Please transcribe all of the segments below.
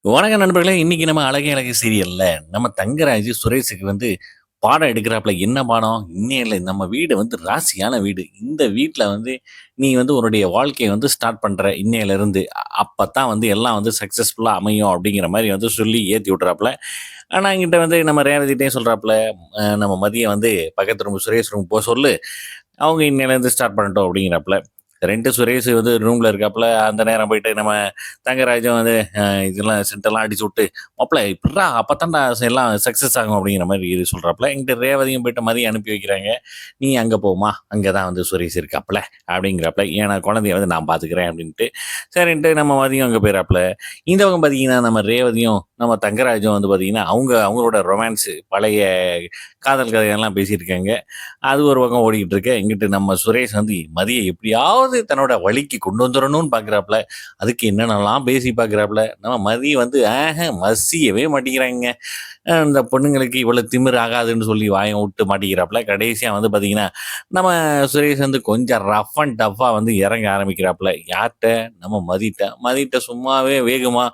வணக்கம் நண்பர்களே! இன்னைக்கு நம்ம அழகே அழகு சீரியல்ல நம்ம தங்கராஜ் சுரேஷுக்கு பாடம் எடுக்கிறாப்புல. என்ன பாடம்? இன்னையில நம்ம வீடு ராசியான வீடு. இந்த வீட்ல நீ உன்னுடைய வாழ்க்கைய ஸ்டார்ட் பண்ற இன்னையிலருந்து. அப்பத்தான் எல்லாம் சக்சஸ்ஃபுல்லா அமையும் அப்படிங்கிற மாரி சொல்லி ஏத்தி விட்டுறாப்புல. ஆனா இங்கிட்ட நம்ம ரேவதிட்டயும் சொல்றாப்புல, நம்ம மதியம் பக்கத்து ரூம் சுரேஷ் ரூம் சொல்லு. அவங்க இன்னையிலேருந்து ஸ்டார்ட் பண்ணட்டும் அப்படிங்கிறாப்புல. 2 சுரேஷ் ரூம்ல இருக்காப்புல. அந்த நேரம் போயிட்டு நம்ம தங்கராஜும் இதெல்லாம் சென்டெல்லாம் அடிச்சுவுட்டு, "மாப்ள எப்புட்றா அப்பத்தான்டா எல்லாம் சக்சஸ் ஆகும்." அப்படிங்கிற மாரி இது சொல்றாப்புல. இங்கிட்டு ரேவதியும் போயிட்டு மதியம் அனுப்பி வைக்கிறாங்க. "நீ அங்க போம்மா, அங்க தான் சுரேஷ் இருக்காப்புல." அப்படிங்கிறாப்புல. "ஏன்னா குழந்தைய நான் பார்த்துக்கிறேன்." அப்படின்ட்டு. சரின்ட்டு நம்ம மதியம் அங்க போயிறாப்புல. இந்த பக்கம் பார்த்தீங்கன்னா, நம்ம ரேவதியும், நம்ம தங்கராஜும் பார்த்தீங்கன்னா, அவங்களோட ரொமான்ஸ் பழைய காதல் கதையெல்லாம் பேசிட்டு இருக்காங்க. அது ஒரு பக்கம் ஓடிக்கிட்டு இருக்கு. இங்கிட்டு நம்ம சுரேஷ் மதிய எப்படியாவது தன்னோட வழிக்கு கொண்டு வந்துரணும்னு பார்க்குறாப்புல. அதுக்கு என்னென்னலாம் பேசி பார்க்குறாப்புல. நம்ம மதி மசியவே மாட்டேங்கிறாங்கங்க. இந்த பொண்ணுங்களுக்கு இவ்வளோ திமிரு ஆகாதுன்னு சொல்லி வாய விட்டு மாட்டிக்கிறாப்புல. கடைசியா பார்த்தீங்கன்னா, நம்ம சுரேஷ் கொஞ்சம் ரஃப் அண்ட் டஃப்பா இறங்க ஆரம்பிக்கிறாப்புல. யார்ட்ட? நம்ம மதிட்ட. மதிட்ட சும்மாவே வேகுமா?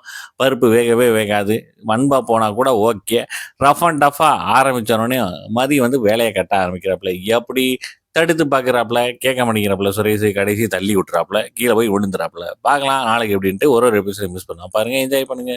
பருப்பு வேகவே வேகாது. வன்பா போனா கூட ஓகே. ரஃப் அண்ட் டஃப்பா ஆரம்பிச்சோனே மதி வேலைய கட்ட ஆரம்பிக்கிறாப்புல. எப்படி தடுத்து பார்க்குறாப்புல, கேட்க மாட்டேங்கிறாப்புல சுரேஷ். கடைசி தள்ளி விட்டுறாப்புல. கீழ போய் விழுந்துறாப்புல. பார்க்கலாம் நாளைக்கு எப்படின்ட்டு ஒரு ஒரு எபிசோட் மிஸ் பண்ணாம பாருங்க. என்ஜாய் பண்ணுங்க.